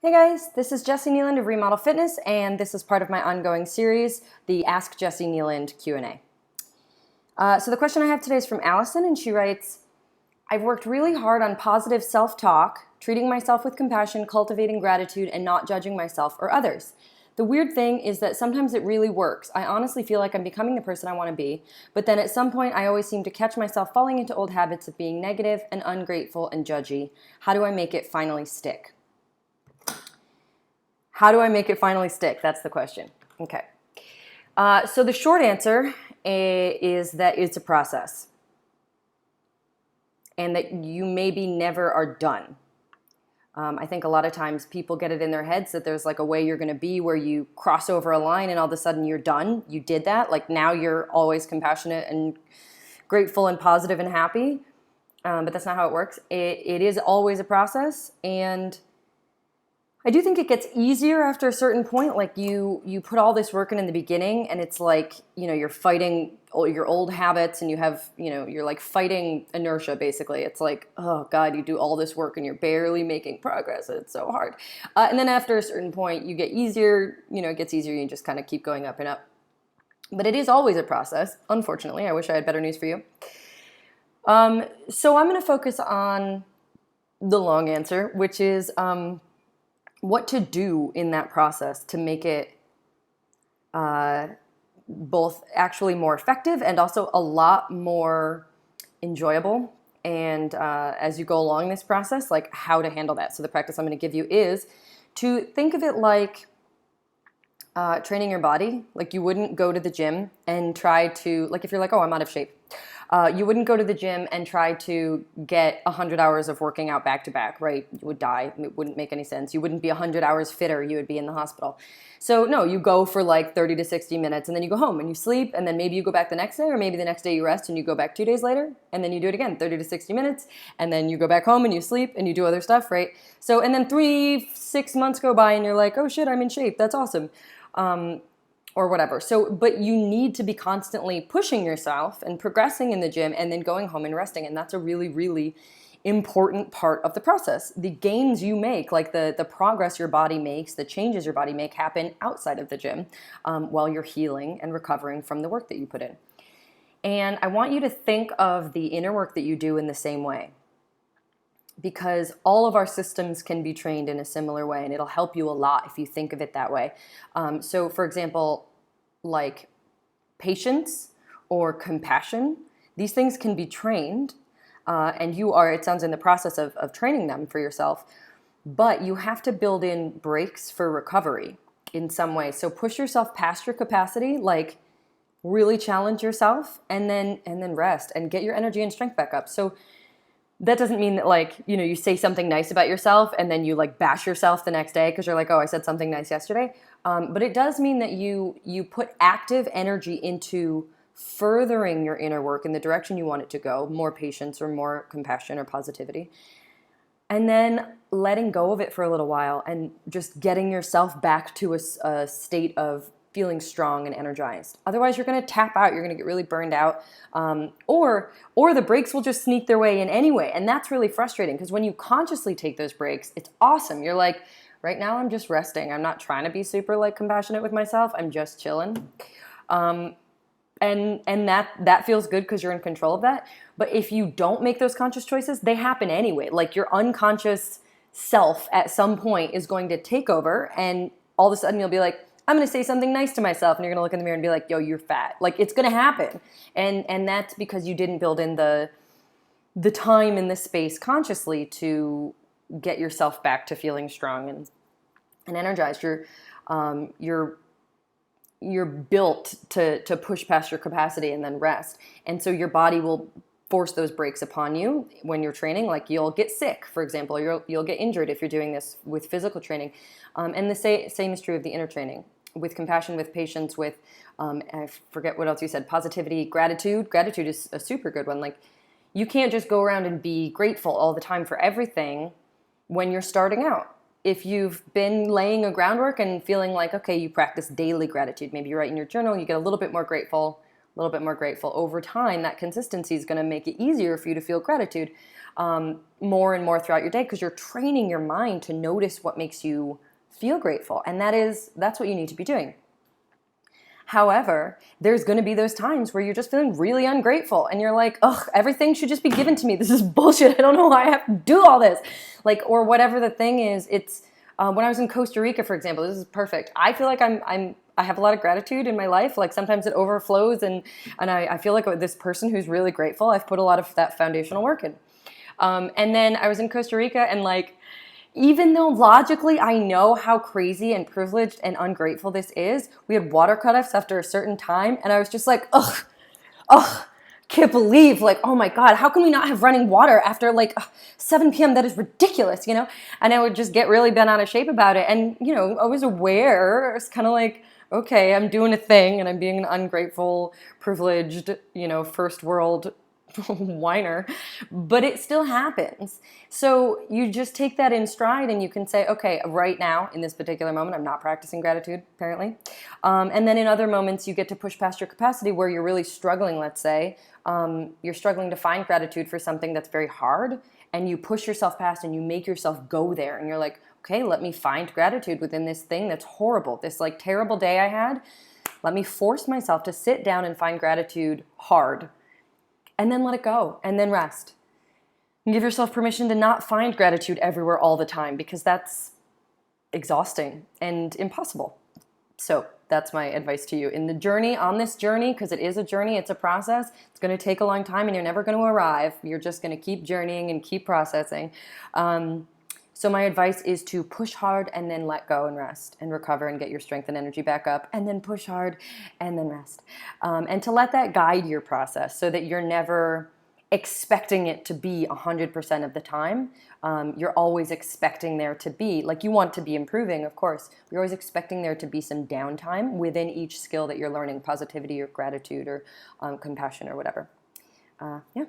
Hey guys, this is Jessi Kneeland of Remodel Fitness, and this is part of my ongoing series, the Ask Jessi Kneeland Q&A. So the question I have today is from Allison, and she writes, I've worked really hard on positive self-talk, treating myself with compassion, cultivating gratitude, and not judging myself or others. The weird thing is that sometimes it really works. I honestly feel like I'm becoming the person I want to be, but then at some point I always seem to catch myself falling into old habits of being negative and ungrateful and judgy. How do I make it finally stick? How do I make it finally stick? That's the question. Okay. So the short answer is that it's a process and that you maybe never are done. I think a lot of times people get it in their heads that there's like a way you're going to be where you cross over a line and all of a sudden you're done. You did that. Like now you're always compassionate and grateful and positive and happy. But that's not how it works. It is always a process, and I do think it gets easier after a certain point. Like you put all this work in the beginning, and it's like, you're fighting all your old habits, and you're like fighting inertia basically. It's like, oh God, you do all this work and you're barely making progress. It's so hard. And then after a certain point, you get easier, it gets easier. You just kind of keep going up and up. But it is always a process, unfortunately. I wish I had better news for you. So I'm going to focus on the long answer, which is, what to do in that process to make it both actually more effective and also a lot more enjoyable. And as you go along this process, like how to handle that. So the practice I'm going to give you is to think of it like training your body. Like you wouldn't go to the gym and try to, like if you're like, oh, I'm out of shape. You wouldn't go to the gym and try to get 100 hours of working out back to back, right? You would die. It wouldn't make any sense. You wouldn't be 100 hours fitter. You would be in the hospital. So no, you go for like 30 to 60 minutes and then you go home and you sleep, and then maybe you go back the next day, or maybe the next day you rest and you go back 2 days later, and then you do it again, 30 to 60 minutes, and then you go back home and you sleep and you do other stuff, right? So, and then 3-6 months go by and you're like, oh shit, I'm in shape. That's awesome. Or whatever. So, but you need to be constantly pushing yourself and progressing in the gym and then going home and resting. And that's a really, really important part of the process. The gains you make, like the progress your body makes, the changes your body make happen outside of the gym while you're healing and recovering from the work that you put in. And I want you to think of the inner work that you do in the same way, because all of our systems can be trained in a similar way, and it'll help you a lot if you think of it that way. So for example, like patience or compassion, these things can be trained, and you are, it sounds, in the process of training them for yourself, but you have to build in breaks for recovery in some way. So push yourself past your capacity, like really challenge yourself, and then rest and get your energy and strength back up. So that doesn't mean that, like, you say something nice about yourself and then you like bash yourself the next day because you're like, oh, I said something nice yesterday. But it does mean that you put active energy into furthering your inner work in the direction you want it to go, more patience or more compassion or positivity, and then letting go of it for a little while and just getting yourself back to a state of feeling strong and energized. Otherwise, you're going to tap out. You're going to get really burned out, or the breaks will just sneak their way in anyway. And that's really frustrating, because when you consciously take those breaks, it's awesome. You're like, right now I'm just resting. I'm not trying to be super like compassionate with myself. I'm just chilling. And that feels good because you're in control of that. But if you don't make those conscious choices, they happen anyway. Like your unconscious self at some point is going to take over, and all of a sudden you'll be like, I'm going to say something nice to myself, and you're going to look in the mirror and be like, yo, you're fat. Like, it's going to happen. And that's because you didn't build in the time and the space consciously to get yourself back to feeling strong and energized. You're built to push past your capacity and then rest. And so your body will force those breaks upon you when you're training. Like you'll get sick, for example, or you'll get injured if you're doing this with physical training. And the same is true of the inner training, with compassion, with patience, with, I forget what else you said, positivity, gratitude. Gratitude is a super good one. Like you can't just go around and be grateful all the time for everything when you're starting out. If you've been laying a groundwork and feeling like, okay, you practice daily gratitude, maybe you write in your journal, you get a little bit more grateful over time, that consistency is going to make it easier for you to feel gratitude. more and more throughout your day, because you're training your mind to notice what makes you feel grateful. And that's what you need to be doing. However, there's going to be those times where you're just feeling really ungrateful and you're like, ugh, everything should just be given to me. This is bullshit. I don't know why I have to do all this. Like, or whatever the thing is. It's when I was in Costa Rica, for example, this is perfect. I feel like I have a lot of gratitude in my life. Like sometimes it overflows, and I feel like this person who's really grateful, I've put a lot of that foundational work in. And then I was in Costa Rica, and like, even though logically I know how crazy and privileged and ungrateful this is, we had water cutoffs after a certain time, and I was just like, ugh, can't believe, like, oh my God, how can we not have running water after like 7 p.m.? That is ridiculous, you know? And I would just get really bent out of shape about it. And, you know, I was aware, it's kind of like, okay, I'm doing a thing and I'm being an ungrateful, privileged, you know, first world whiner, but it still happens. So you just take that in stride and you can say, okay, right now in this particular moment, I'm not practicing gratitude, apparently. And then in other moments, you get to push past your capacity where you're really struggling, let's say. You're struggling to find gratitude for something that's very hard, and you push yourself past and you make yourself go there. And you're like, okay, let me find gratitude within this thing that's horrible. This like terrible day I had. Let me force myself to sit down and find gratitude hard. And then let it go, and then rest. And give yourself permission to not find gratitude everywhere all the time, because that's exhausting and impossible. So that's my advice to you. In the journey, on this journey, because it is a journey, it's a process, it's going to take a long time and you're never going to arrive. You're just going to keep journeying and keep processing. So my advice is to push hard and then let go and rest and recover and get your strength and energy back up, and then push hard and then rest. And to let that guide your process so that you're never expecting it to be 100% of the time. You're always expecting there to be, like, you want to be improving, of course. You're always expecting there to be some downtime within each skill that you're learning, positivity or gratitude or compassion or whatever. Yeah.